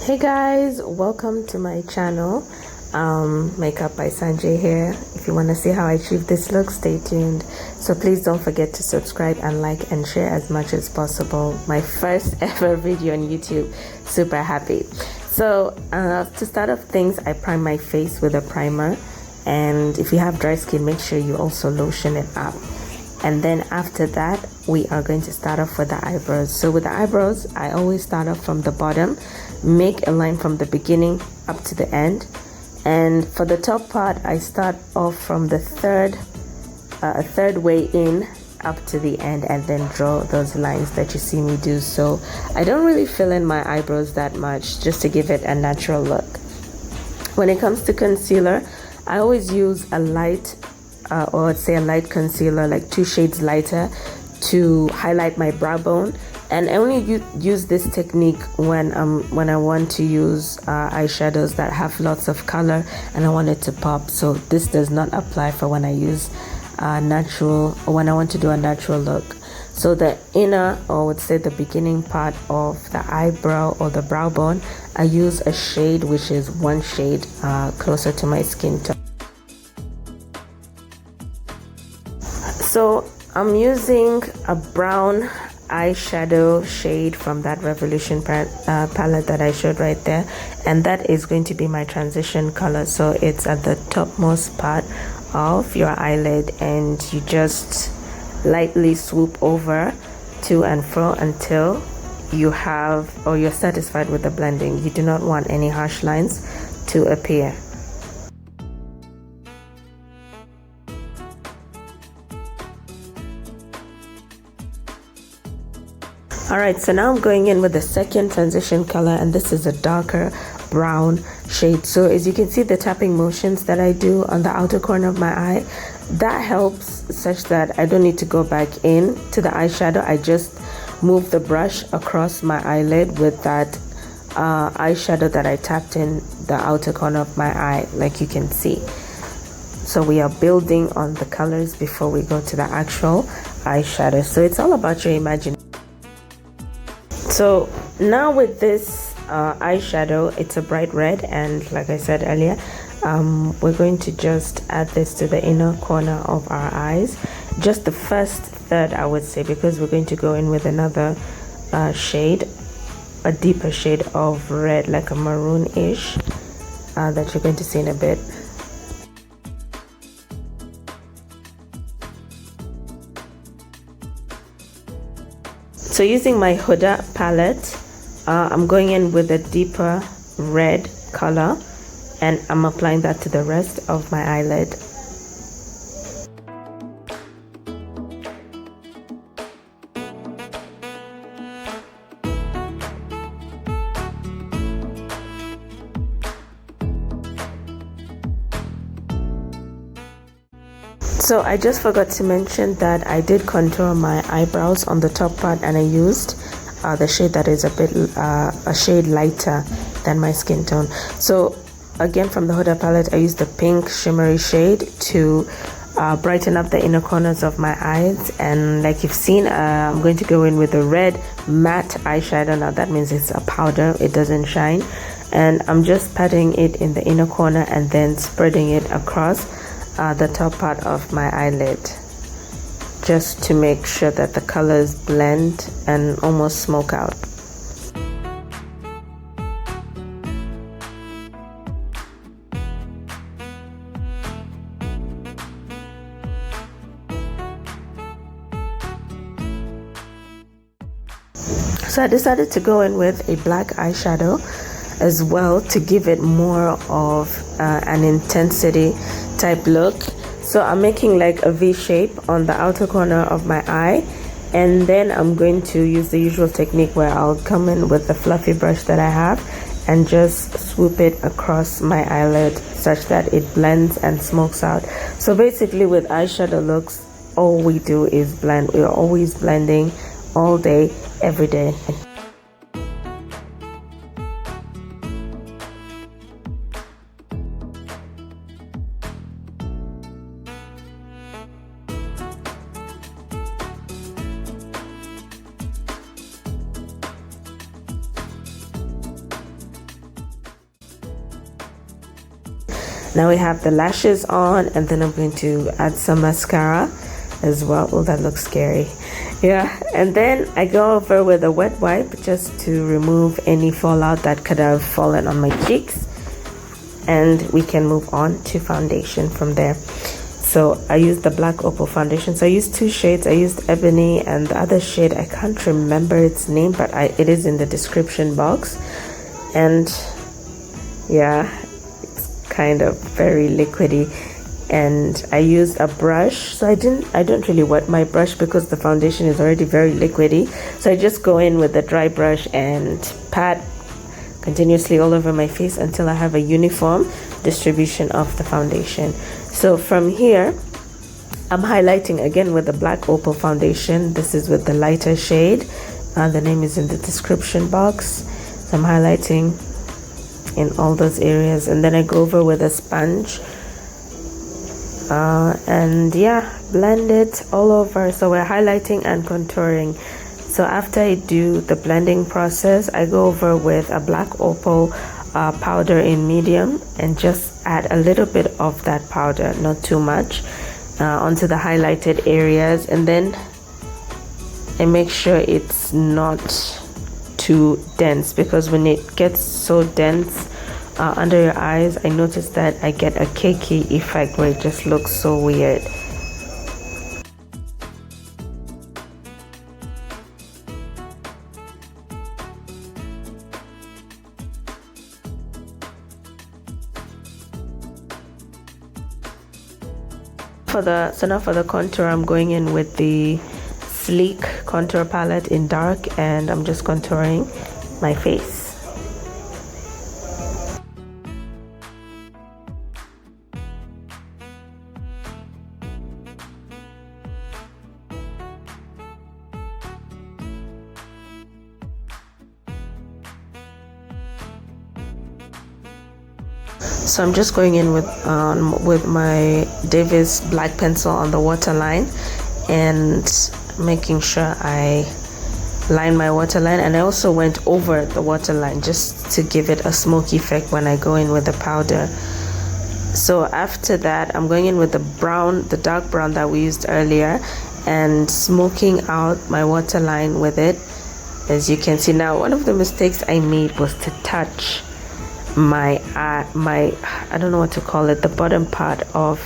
Hey guys, welcome to my channel. Makeup by Sanjay here. If you want to see how I achieve this look, stay tuned. So please don't forget to subscribe and like and share as much as possible. My first ever video on YouTube. Super happy. So to start off things, I prime my face with a primer, and if you have dry skin, make sure you also lotion it up. And then after that, we are going to start off with the eyebrows. So with the eyebrows, I always start off from the bottom, make a line from the beginning up to the end. And for the top part, I start off from the third way in up to the end, and then draw those lines that you see me do. So I don't really fill in my eyebrows that much, just to give it a natural look. When it comes to concealer, I always use a light or let's say a light concealer, like 2 shades lighter, to highlight my brow bone. And I only use this technique when I want to use eyeshadows that have lots of color and I want it to pop. So this does not apply for when I use natural, or when I want to do a natural look. So the inner, or let's say the beginning part of the eyebrow or the brow bone, I use a shade which is 1 shade closer to my skin tone. So I'm using a brown eyeshadow shade from that Revolution palette that I showed right there, and that is going to be my transition color. So it's at the topmost part of your eyelid, and you just lightly swoop over to and fro until you have, or you're satisfied with the blending. You do not want any harsh lines to appear. Alright, so now I'm going in with the second transition color, and this is a darker brown shade. So as you can see, the tapping motions that I do on the outer corner of my eye, that helps such that I don't need to go back in to the eyeshadow. I just move the brush across my eyelid with that eyeshadow that I tapped in the outer corner of my eye, like you can see. So we are building on the colors before we go to the actual eyeshadow. So it's all about your imagination. So now with this eyeshadow, it's a bright red, and like I said earlier, we're going to just add this to the inner corner of our eyes, just the first third, I would say, because we're going to go in with another shade, a deeper shade of red, like a maroon-ish, that you're going to see in a bit. So using my Huddah palette, I'm going in with a deeper red color, and I'm applying that to the rest of my eyelid. So I just forgot to mention that I did contour my eyebrows on the top part, and I used the shade that is a shade lighter than my skin tone. So again, from the Huddah palette, I used the pink shimmery shade to brighten up the inner corners of my eyes. And like you've seen, I'm going to go in with a red matte eyeshadow. Now that means it's a powder, it doesn't shine, and I'm just patting it in the inner corner and then spreading it across the top part of my eyelid, just to make sure that the colors blend and almost smoke out. So I decided to go in with a black eyeshadow as well, to give it more of an intensity type look. So I'm making like a V shape on the outer corner of my eye, and then I'm going to use the usual technique where I'll come in with the fluffy brush that I have and just swoop it across my eyelid such that it blends and smokes out. So basically with eyeshadow looks, all we do is blend. We're always blending all day, every day. Now we have the lashes on, and then I'm going to add some mascara as well. Oh, that looks scary. Yeah, and then I go over with a wet wipe just to remove any fallout that could have fallen on my cheeks, and we can move on to foundation from there. So I used the black opal foundation. So I used two shades. I used ebony, and the other shade, I can't remember its name, but it is in the description box. And yeah, it's kind of very liquidy. And I used a brush, so I don't really wet my brush because the foundation is already very liquidy. So I just go in with the dry brush and pat continuously all over my face until I have a uniform distribution of the foundation. So from here, I'm highlighting again with the black opal foundation. This is with the lighter shade. The name is in the description box. So I'm highlighting in all those areas, and then I go over with a sponge. And yeah, blend it all over. So we're highlighting and contouring. So after I do the blending process, I go over with a black opal powder in medium and just add a little bit of that powder, not too much, onto the highlighted areas. And then I make sure it's not too dense, because when it gets so dense under your eyes, I notice that I get a cakey effect where it just looks so weird. So now for the contour, I'm going in with the sleek contour palette in dark, and I'm just contouring my face. So I'm just going in with my Davis black pencil on the waterline and making sure I line my waterline, and I also went over the waterline just to give it a smoky effect when I go in with the powder. So after that, I'm going in with the dark brown that we used earlier and smoking out my waterline with it. As you can see now, one of the mistakes I made was to touch my I don't know what to call it, the bottom part of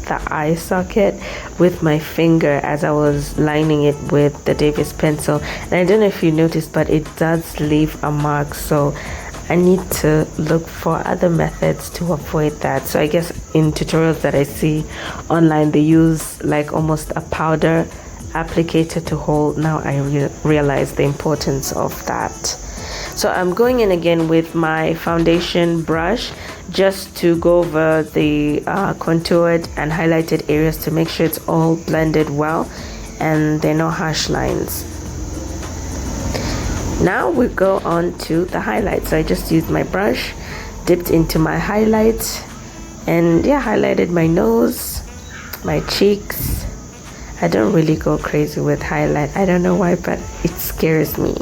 the eye socket with my finger as I was lining it with the Davis pencil. And I don't know if you noticed, but it does leave a mark, so I need to look for other methods to avoid that. So I guess in tutorials that I see online, they use like almost a powder applicator to hold. Now I realize the importance of that. So I'm going in again with my foundation brush just to go over the contoured and highlighted areas to make sure it's all blended well and there are no harsh lines. Now we go on to the highlights. So I just used my brush, dipped into my highlights, and yeah, highlighted my nose, my cheeks. I don't really go crazy with highlight. I don't know why, but it scares me.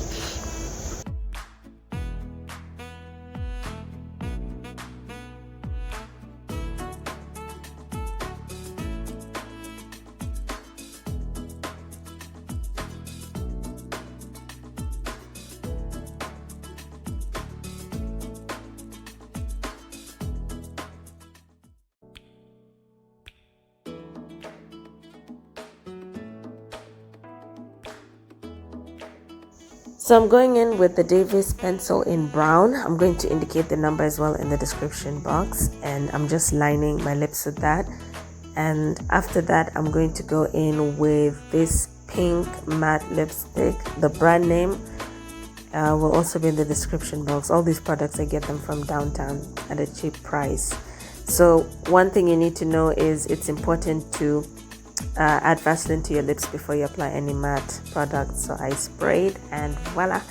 So I'm going in with the Davis pencil in brown. I'm going to indicate the number as well in the description box, and I'm just lining my lips with that. And after that, I'm going to go in with this pink matte lipstick. The brand name will also be in the description box. All these products, I get them from downtown at a cheap price. So one thing you need to know is it's important to add Vaseline to your lips before you apply any matte product. So I sprayed, and voila,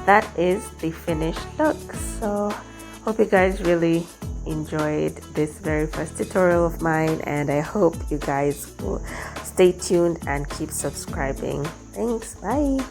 that is the finished look. So hope you guys really enjoyed this very first tutorial of mine, and I hope you guys will stay tuned and keep subscribing. Thanks, bye.